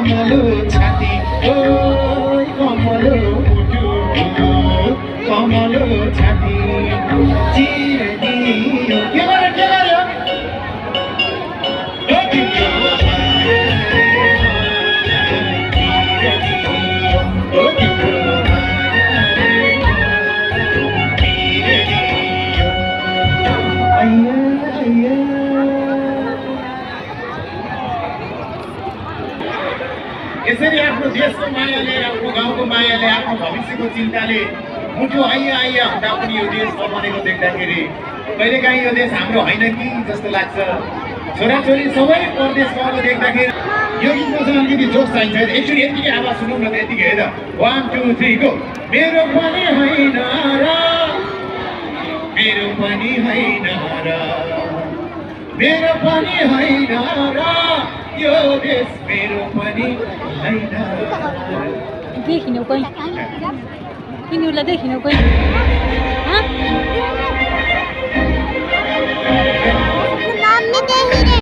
कमलो छाती ओ कमलो मुटु कमलो छाती चिरदियो के गर्यो यसरी आफ्नो देशको मायाले आफ्नो गाउँको मायाले आफ्नो भविष्यको चिन्ताले मुटु आइया आइया हुँदा पनि यो देश बनेको देख्दाखेरि कहिलेकाहीँ यो देश हाम्रो होइन कि जस्तो लाग्छ। छोराछोरी सबै परदेश गएको देख्दाखेरि यो गीतमा चाहिँ अलिकति जोस चाहिन्छ। एकचोटि यतिकै आवाज सुनौँ न त यतिकै है त 1 2 3 गो। मेरो पनि होइन र मेरो पनि होइन र मेरो पनि होइन र यो देश मेरो पनि होइन। देखिन कोही किन्नुलाई देखिन कोही